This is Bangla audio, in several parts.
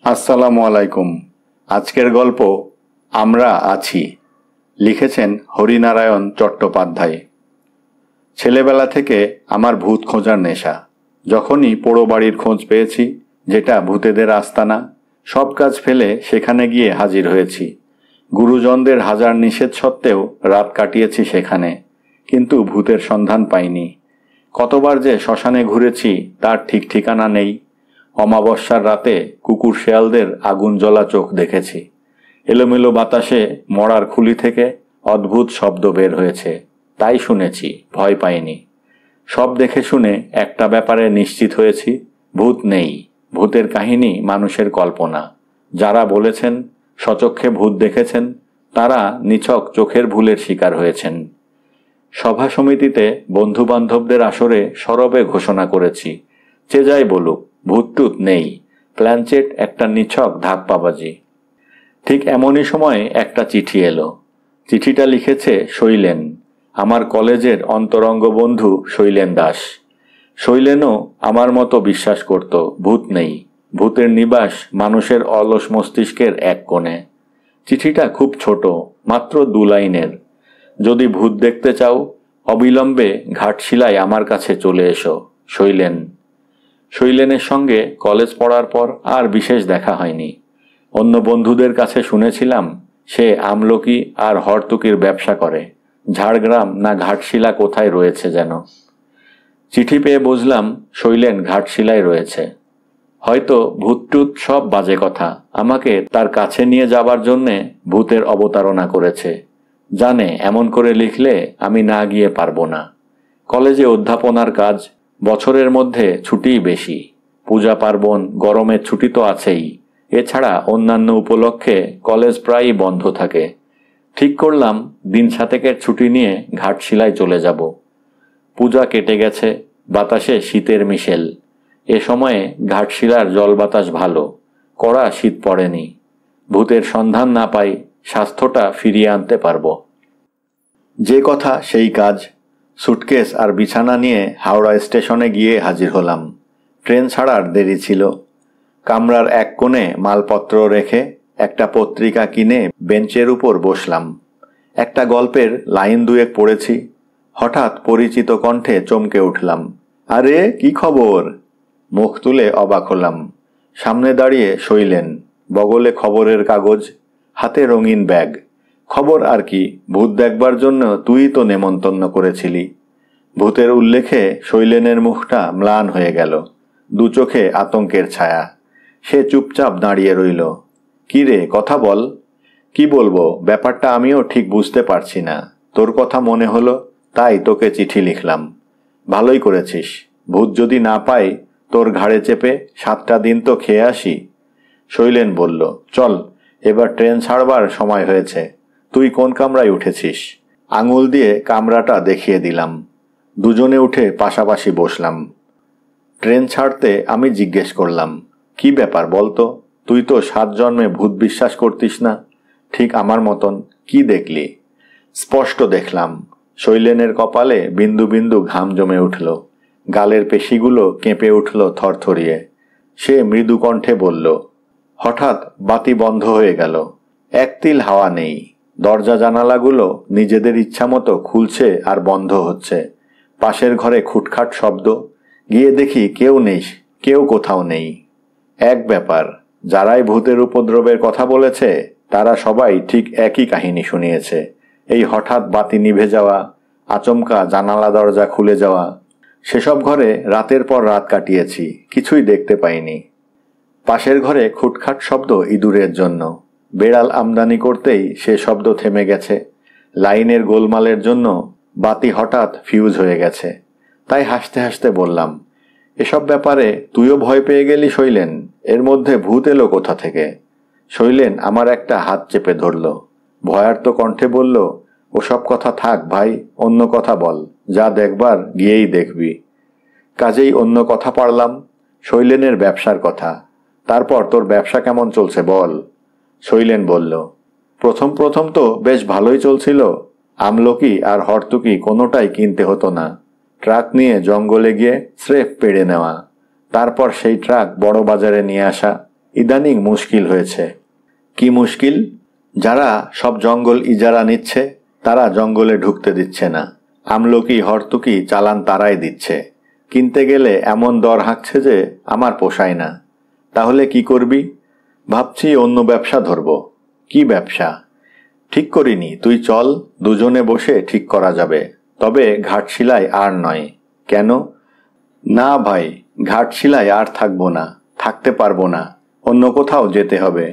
আসসালামু আলাইকুম। আজকের গল্প আমরা আছি, লিখেছেন হরিনারায়ণ চট্টোপাধ্যায়। ছেলেবেলা থেকে আমার ভূত খোঁজার নেশা। যখনই পোড়ো বাড়ির খোঁজ পেয়েছি, যেটা ভূতেদের আস্তানা, সব কাজ ফেলে সেখানে গিয়ে হাজির হয়েছি। গুরুজনদের হাজার নিষেধ সত্ত্বেও রাত কাটিয়েছি সেখানে, কিন্তু ভূতের সন্ধান পাইনি। কতবার যে শ্মশানে ঘুরেছি তার ঠিক ঠিকানা নেই। অমাবস্যার রাতে কুকুর শেয়ালদের আগুন জ্বলা চোখ দেখেছি। এলোমেলো বাতাসে মড়ার খুলি থেকে অদ্ভুত শব্দ বের হয়েছে, তাই শুনেছি, ভয় পাইনি। সব দেখে শুনে একটা ব্যাপারে নিশ্চিত হয়েছি, ভূত নেই। ভূতের কাহিনী মানুষের কল্পনা। যারা বলেছেন স্বচক্ষে ভূত দেখেছেন, তারা নিছক চোখের ভুলের শিকার হয়েছেন। সভা সমিতিতে বন্ধু বান্ধবদের আসরে সরবে ঘোষণা করেছি, যে যাই বলুক, ভূতটুত নেই। প্ল্যানচেট একটা নিছক ধাপ্পাবাজি। ঠিক এমনই সময় একটা চিঠি এলো। চিঠিটা লিখেছে শৈলেন, আমার কলেজের অন্তরঙ্গ বন্ধু শৈলেন দাস। শৈলেনও আমার মতো বিশ্বাস করত ভূত নেই। ভূতের নিবাস মানুষের অলস মস্তিষ্কের এক কোণে। চিঠিটা খুব ছোট, মাত্র 2 লাইনের। যদি ভূত দেখতে চাও, অবিলম্বে ঘাটশিলায় আমার কাছে চলে এসো, শৈলেন। শৈলেনের সঙ্গে কলেজ পড়ার পর আর বিশেষ দেখা হয়নি। অন্য বন্ধুদের কাছে শুনেছিলাম সে আমলকি আর হরতুকির ব্যবসা করে। ঝাড়গ্রাম না ঘাটশিলা কোথায় রয়েছে যেন। চিঠি পেয়ে বুঝলাম শৈলেন ঘাটশিলায় রয়েছে। হয়তো ভূতটুত সব বাজে কথা আমাকে তার কাছে নিয়ে যাবার জন্যে ভূতের অবতারণা করেছে। জানে এমন করে লিখলে আমি না গিয়ে পারবো না। কলেজে অধ্যাপনার কাজ, বছরের মধ্যে ছুটিই বেশি। পূজা পার্বণ, গরমের ছুটি তো আছেই। এছাড়া অন্যান্য উপলক্ষে কলেজ প্রায়ই বন্ধ থাকে। ঠিক করলাম দিন 7 ছুটি নিয়ে ঘাটশিলায় চলে যাব। পূজা কেটে গেছে, বাতাসে শীতের মিশেল। এ সময়ে ঘাটশিলার জল বাতাস ভালো, কড়া শীত পড়েনি। ভূতের সন্ধান না পাই, স্বাস্থ্যটা ফিরিয়ে আনতে পারব। যে কথা সেই কাজ। সুটকেস আর বিছানা নিয়ে হাওড়া স্টেশনে গিয়ে হাজির হলাম। ট্রেন ছাড়ার দেরি ছিল। কামরার এক কোণে মালপত্র রেখে একটা পত্রিকা কিনে বেঞ্চের উপর বসলাম। একটা গল্পের লাইন 2 পড়েছি। হঠাৎ পরিচিত কণ্ঠে চমকে উঠলাম, আরে কি খবর? মুখ তুলে অবাক হলাম। সামনে দাঁড়িয়ে শৈলেন, বগলে খবরের কাগজ, হাতে রঙিন ব্যাগ। খবর আর কি, ভূত দেখবার জন্য তুই তো নেমন্তন্ন করেছিলি। ভূতের উল্লেখে শৈলেনের মুখটা ম্লান হয়ে গেল, 2 চোখে আতঙ্কের ছায়া। সে চুপচাপ দাঁড়িয়ে রইল। কি রে, কথা বল। কি বলবো, ব্যাপারটা আমিও ঠিক বুঝতে পারছি না। তোর কথা মনে হলো, তাই তোকে চিঠি লিখলাম। ভালোই করেছিস। ভূত যদি না পাই, তোর ঘাড়ে চেপে 7টা দিন তো খেয়ে আসি। শৈলেন বলল, চল, এবার ট্রেন ছাড়বার সময় হয়েছে। তুই কোন কামরায় উঠেছিস? আঙুল দিয়ে কামরাটা দেখিয়ে দিলাম। দুজনে উঠে পাশাপাশি বসলাম। ট্রেন ছাড়তে আমি জিজ্ঞেস করলাম, কি ব্যাপার বলতো? তুই তো 7 জন্মে ভূত বিশ্বাস করতিস না। ঠিক আমার মতন। কি দেখলি? স্পষ্ট দেখলাম, শৈলেনের কপালে বিন্দু বিন্দু ঘাম জমে উঠল। গালের পেশিগুলো কেঁপে উঠল থরথরিয়ে। সে মৃদু কণ্ঠে বলল, হঠাৎ বাতি বন্ধ হয়ে গেল। এক তিল হাওয়া নেই। দরজা জানালাগুলো নিজেদের ইচ্ছামতো খুলছে আর বন্ধ হচ্ছে। পাশের ঘরে খুটখাট শব্দ। গিয়ে দেখি কেউ নেই, কেউ কোথাও নেই। এক ব্যাপার, যারাই ভূতের উপদ্রবের কথা বলেছে তারা সবাই ঠিক একই কাহিনী শুনিয়েছে। এই হঠাৎ বাতি নিভে যাওয়া, আচমকা জানালা দরজা খুলে যাওয়া। সেসব ঘরে রাতের পর রাত কাটিয়েছি, কিছুই দেখতে পাইনি। পাশের ঘরে খুটখাট শব্দ ইঁদুরের জন্য। বেড়াল আমদানি করতেই সে শব্দ থেমে গেছে। লাইনের গোলমালের জন্য বাতি হঠাৎ ফিউজ হয়ে গেছে। তাই হাসতে হাসতে বললাম, এসব ব্যাপারে তুইও ভয় পেয়ে গেলি শৈলেন? এর মধ্যে ভূত এলো কোথা থেকে? শৈলেন আমার একটা হাত চেপে ধরল। ভয়ার্ত কণ্ঠে বলল, ওসব কথা থাক ভাই, অন্য কথা বল। যা দেখবার গিয়েই দেখবি। কাজেই অন্য কথা পারলাম, শৈলেনের ব্যবসার কথা। তারপর তোর ব্যবসা কেমন চলছে বল। শৈলেন বলল, প্রথম প্রথম তো বেশ ভালোই চলছিল। আমলকি আর হরতুকি কোনোটাই কিনতে হতো না। ট্রাক নিয়ে জঙ্গলে গিয়ে স্রেফ পেড়ে নেওয়া, তারপর সেই ট্রাক বড় বাজারে নিয়ে আসা। ইদানিং মুশকিল হয়েছে। কি মুশকিল? যারা সব জঙ্গল ইজারা নিচ্ছে তারা জঙ্গলে ঢুকতে দিচ্ছে না। আমলকি হরতুকি চালান তারাই দিচ্ছে। কিনতে গেলে এমন দর হাঁকছে যে আমার পোষায় না। তাহলে কি করবি? ভাবছি অন্য ব্যবসা ধরব। কি ব্যবসা? ঠিক করিনি, তুই চল, দুজনে বসে ঠিক করা যাবে। তবে ঘাটশিলায় আর নয়। কেন? না ভাই, ঘাটশিলায় আর থাকবো না, থাকতে পারবো না, অন্য কোথাও যেতে হবে।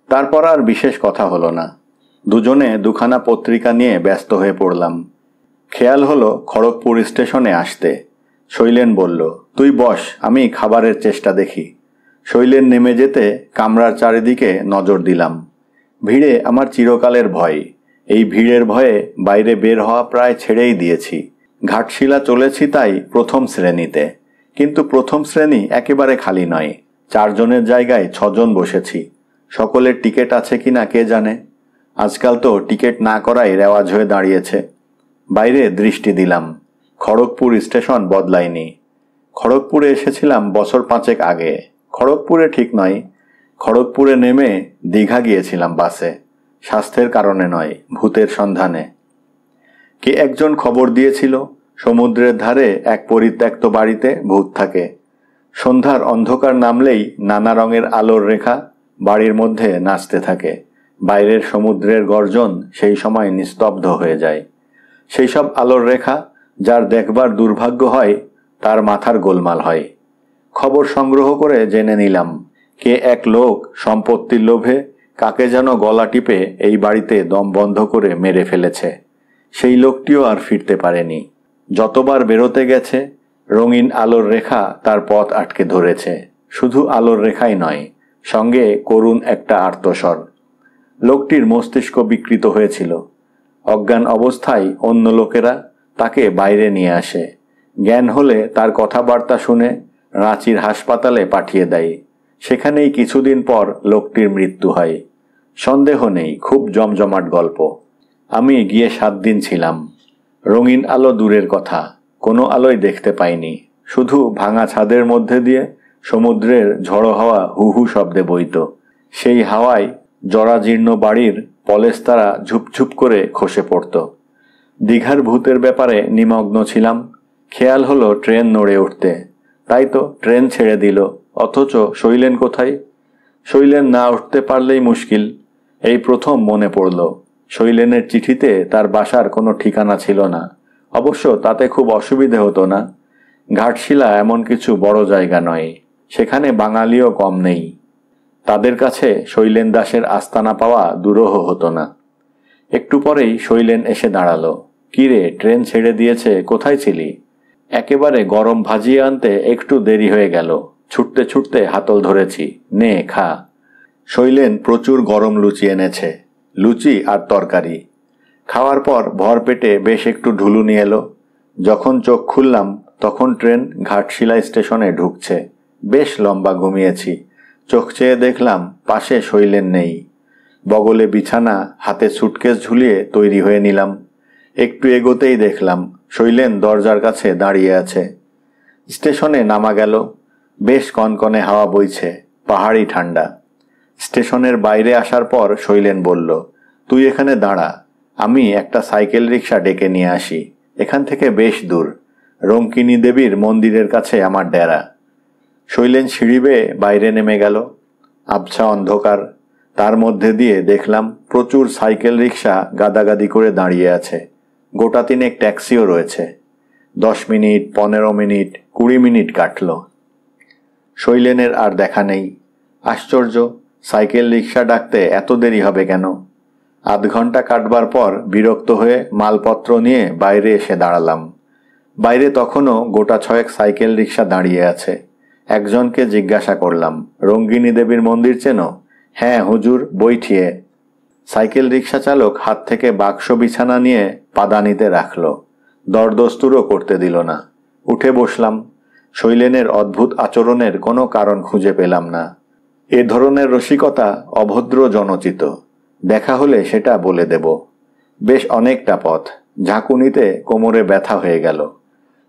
তারপর আর বিশেষ কথা হলো না। দুজনে দুখানা পত্রিকা নিয়ে ব্যস্ত হয়ে পড়লাম। খেয়াল হলো খড়গপুর স্টেশনে আসতে। শৈলেন বলল, তুই বস, আমি খাবারের চেষ্টা দেখি। শৈলেন নেমে যেতে কামরার চারিদিকে নজর দিলাম। ভিড়ে আমার চিরকালের ভয়। এই ভিড়ের ভয়ে বাইরে বের হওয়া প্রায় ছেড়েই দিয়েছি। ঘাটশিলা চলেছি তাই প্রথম শ্রেণীতে, কিন্তু প্রথম শ্রেণী একেবারে খালি নয়। 4 জনের জায়গায় 6 জন বসেছি। সকলের টিকিট আছে কিনা কে জানে। আজকাল তো টিকিট না করাই রেওয়াজ হয়ে দাঁড়িয়েছে। বাইরে দৃষ্টি দিলাম। খড়গপুর স্টেশন বদলায়নি। খড়গপুরে এসেছিলাম বছর 5 আগে। খড়গপুরে ঠিক নয়, খড়গপুরে নেমে দীঘা গিয়েছিলাম বাসে। স্বাস্থ্যের কারণে নয়, ভূতের সন্ধানে। কে একজন খবর দিয়েছিল সমুদ্রের ধারে এক পরিত্যক্ত বাড়িতে ভূত থাকে। সন্ধ্যার অন্ধকার নামলেই নানা রঙের আলোর রেখা বাড়ির মধ্যে নাচতে থাকে। বাইরের সমুদ্রের গর্জন সেই সময় নিস্তব্ধ হয়ে যায়। সেই সব আলোর রেখা যার দেখবার দুর্ভাগ্য হয় তার মাথার গোলমাল হয়। খবর সংগ্রহ করে জেনে নিলাম কে এক লোক সম্পত্তির লোভে কাকে যেন গলা টিপে এই বাড়িতে দম বন্ধ করে মেরে ফেলেছে। সেই লোকটিও আর ফিরতে পারেনি। যতবার বেরোতে গেছে রঙিন আলোর রেখা তার পথ আটকে ধরেছে। শুধু আলোর রেখাই নয়, সঙ্গে করুণ একটা আর্তস্বর। লোকটির মস্তিষ্ক বিকৃত হয়েছিল। অজ্ঞান অবস্থায় অন্য লোকেরা তাকে বাইরে নিয়ে আসে। জ্ঞান হলে তার কথাবার্তা শুনে রাঁচির হাসপাতালে পাঠিয়ে দেয়। সেখানেই কিছুদিন পর লোকটির মৃত্যু হয়। সন্দেহ নেই খুব জমজমাট গল্প। আমি গিয়ে 7 দিন ছিলাম। রঙিন আলো দূরের কথা, কোনো আলোই দেখতে পাইনি। শুধু ভাঙা ছাদের মধ্যে দিয়ে সমুদ্রের ঝড়ো হাওয়া হু হু শব্দে বইত। সেই হাওয়ায় জরাজীর্ণ বাড়ির পলেস্তারা ঝুপঝুপ করে খসে পড়ত। দীঘার ভূতের ব্যাপারে নিমগ্ন ছিলাম। খেয়াল হলো ট্রেন নড়ে উঠতে। তাই তো ট্রেন ছেড়ে দিল, অথচ শৈলেন কোথায়? শৈলেন না উঠতে পারলেই মুশকিল। এই প্রথম মনে পড়ল শৈলেনের চিঠিতে তার বাসার কোনো ঠিকানা ছিল না। অবশ্য তাতে খুব অসুবিধে হতো না। ঘাটশিলা এমন কিছু বড় জায়গা নয়, সেখানে বাঙালিও কম নেই। তাদের কাছে শৈলেন দাসের আস্তানা পাওয়া দুরূহ হতো না। একটু পরেই শৈলেন এসে দাঁড়ালো। কি রে, ট্রেন ছেড়ে দিয়েছে, কোথায় ছিলি? একেবারে গরম ভাজিয়ে আনতে একটু দেরি হয়ে গেল, ছুটতে ছুটতে হাতল ধরেছি, নে খা। শৈলেন প্রচুর গরম লুচি এনেছে, লুচি আর তরকারি। খাওয়ার পর ভর পেটে বেশ একটু ঢুলুনি এলো। যখন চোখ খুললাম তখন ট্রেন ঘাটশিলা স্টেশনে ঢুকছে। বেশ লম্বা ঘুমিয়েছি। চোখ চেয়ে দেখলাম পাশে শৈলেন নেই। বগলে বিছানা, হাতে সুটকেস ঝুলিয়ে তৈরি হয়ে নিলাম। একটু এগোতেই দেখলাম শৈলেন দরজার কাছে দাঁড়িয়ে আছে। স্টেশনে নামা গেল। বেশ কনকনে হাওয়া বইছে, পাহাড়ি ঠান্ডা। স্টেশনের বাইরে আসার পর শৈলেন বলল, তুই এখানে দাঁড়া, আমি একটা সাইকেল রিক্সা ডেকে নিয়ে আসি। এখান থেকে বেশ দূর, রঙ্কিনী দেবীর মন্দিরের কাছে আমার ডেরা। শৈলেন সিঁড়ি বেয়ে বাইরে নেমে গেল। আবছা অন্ধকার, তার মধ্যে দিয়ে দেখলাম প্রচুর সাইকেল রিক্সা গাদাগাদি করে দাঁড়িয়ে আছে। গোটা 3 ট্যাক্সিও রয়েছে। 10 মিনিট, 15 মিনিট, 20 মিনিট কাটল। শৈলেনের আর দেখা নেই। আশ্চর্য, সাইকেল রিক্সা ডাকতে এত দেরি হবে কেন? আধ ঘন্টা কাটবার পর বিরক্ত হয়ে মালপত্র নিয়ে বাইরে এসে দাঁড়ালাম। বাইরে তখনও গোটা 6 সাইকেল রিক্সা দাঁড়িয়ে আছে। একজনকে জিজ্ঞাসা করলাম, রঙ্গিনী দেবীর মন্দির চেনো? হ্যাঁ হুজুর, বৈঠিয়ে। সাইকেল রিক্সা চালক হাত থেকে বাক্স বিছানা নিয়ে পাদানিতে রাখল। দরদস্তুরও করতে দিল না। উঠে বসলাম। শৈলেনের অদ্ভুত আচরণের কোনো কারণ খুঁজে পেলাম না। এ ধরনের রসিকতা অভদ্র জনচিত। দেখা হলে সেটা বলে দেব। বেশ অনেকটা পথ। ঝাঁকুনিতে কোমরে ব্যথা হয়ে গেল।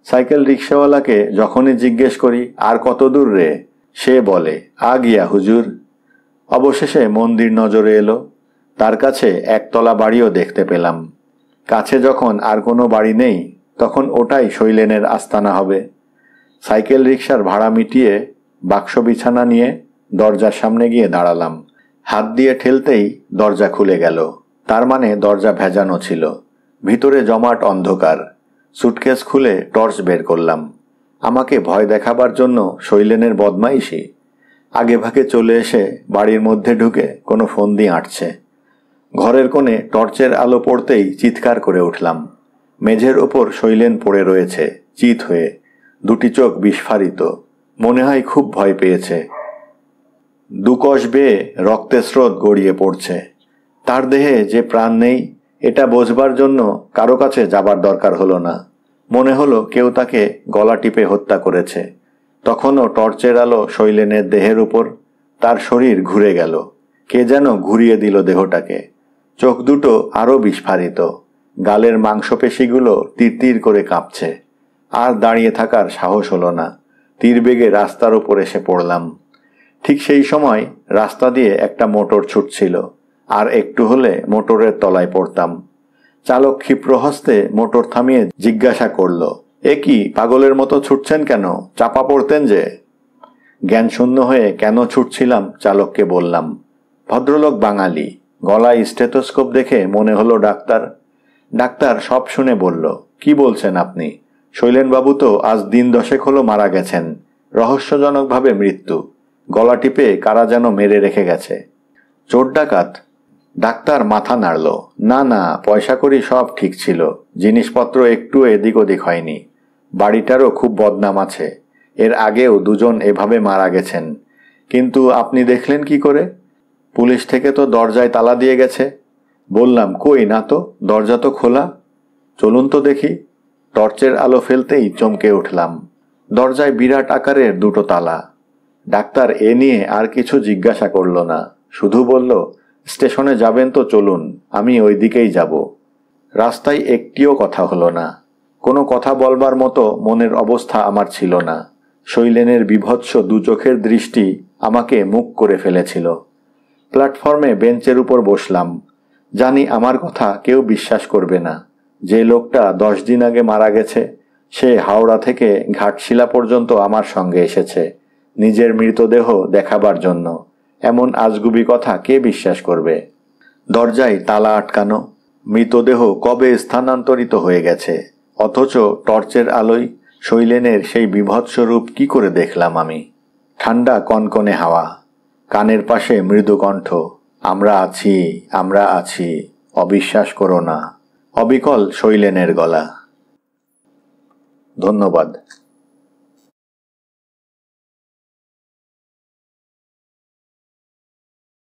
সাইকেল রিক্সাওয়ালাকে যখনই জিজ্ঞেস করি আর কত দূর রে, সে বলে, আ গিয়া হুজুর। অবশেষে মন্দির নজরে এলো। তার কাছে একতলা বাড়িও দেখতে পেলাম। কাছে যখন আর কোনো বাড়ি নেই, তখন ওটাই শৈলেনের আস্তানা হবে। সাইকেল রিকশার ভাড়া মিটিয়ে বাক্স বিছানা নিয়ে দরজার সামনে গিয়ে দাঁড়ালাম। হাত দিয়ে ঠেলতেই দরজা খুলে গেল। তার মানে দরজা ভেজানো ছিল। ভিতরে জমাট অন্ধকার। সুটকেস খুলে টর্চ বের করলাম। আমাকে ভয় দেখাবার জন্য শৈলেনের বদমাইশি। আগে ভাগে চলে এসে বাড়ির মধ্যে ঢুকে কোনো ফন্দি আঁটছে। ঘরের কোণে টর্চের আলো পড়তেই চিৎকার করে উঠলাম। মেঝের ওপর শৈলেন পড়ে রয়েছে চিত হয়ে, দুটি চোখ বিস্ফারিত। মনে হয় খুব ভয় পেয়েছে। দুকশ বেয়ে রক্তের স্রোত গড়িয়ে পড়ছে। তার দেহে যে প্রাণ নেই, এটা বোঝবার জন্য কারো কাছে যাবার দরকার হলো না। মনে হলো কেউ তাকে গলা টিপে হত্যা করেছে। তখনও টর্চের আলো শৈলেনের দেহের উপর। তার শরীর ঘুরে গেল। কে যেন ঘুরিয়ে দিল দেহটাকে। চোখ দুটো আরও বিস্ফারিত। গালের মাংসপেশিগুলো তীর করে কাঁপছে। আর দাঁড়িয়ে থাকার সাহস হলো না। তীর বেগে রাস্তার উপর এসে পড়লাম। ঠিক সেই সময় রাস্তা দিয়ে একটা মোটর ছুটছিল। আর একটু হলে মোটরের তলায় পড়তাম। চালক ক্ষিপ্রহস্তে মোটর থামিয়ে জিজ্ঞাসা করল, এ কি, পাগলের মতো ছুটছেন কেন? চাপা পড়তেন যে। জ্ঞানশূন্য হয়ে কেন ছুটছিলাম চালককে বললাম। ভদ্রলোক বাঙালি। গলায় স্টেথোস্কোপ দেখে মনে হলো ডাক্তার। ডাক্তার সব শুনে বলল, কি বলছেন আপনি? শৈলেনবাবু তো আজ দিন 10 হলো মারা গেছেন। রহস্যজনকভাবে মৃত্যু। গলা টিপে কারা যেন মেরে রেখে গেছে। চোর ডাকাত? ডাক্তার মাথা নাড়ল। না না, পয়সা করি সব ঠিক ছিল। জিনিসপত্র একটু এদিক ওদিক হয়নি। বাড়িটারও খুব বদনাম আছে। এর আগেও 2 জন এভাবে মারা গেছেন। কিন্তু আপনি দেখলেন কি করে? পুলিশ থেকে তো দরজায় তালা দিয়ে গেছে। বললাম, কই না তো, দরজা তো খোলা। চলুন তো দেখি। টর্চের আলো ফেলতেই চমকে উঠলাম। দরজায় বিরাট আকারের 2টো তালা। ডাক্তার এ নিয়ে আর কিছু জিজ্ঞাসা করল না। শুধু বলল, স্টেশনে যাবেন তো চলুন, আমি ওই দিকেই যাব। রাস্তায় একটিও কথা হলো না। কোনো কথা বলবার মতো মনের অবস্থা আমার ছিল না। শৈলেনের বিভৎস 2 চোখের দৃষ্টি আমাকে মুখ করে ফেলেছিল। প্ল্যাটফর্মে বেঞ্চের উপর বসলাম। জানি আমার কথা কেউ বিশ্বাস করবে না। যে লোকটা 10 দিন আগে মারা গেছে, সে হাওড়া থেকে ঘাটশিলা পর্যন্ত আমার সঙ্গে এসেছে নিজের মৃতদেহ দেখাবার জন্য। এমন আজগুবি কথা কে বিশ্বাস করবে? দরজায় তালা আটকানো। মৃতদেহ কবে স্থানান্তরিত হয়ে গেছে, অথচ টর্চের আলোয় শৈলেনের সেই বিভৎস রূপ কি করে দেখলাম আমি? ঠান্ডা কনকনে হাওয়া। কানের পাশে মৃদু কণ্ঠ, আমরা আছি, আমরা আছি, অবিশ্বাস করো না। অবিকল শৈলেনের গলা। ধন্যবাদ।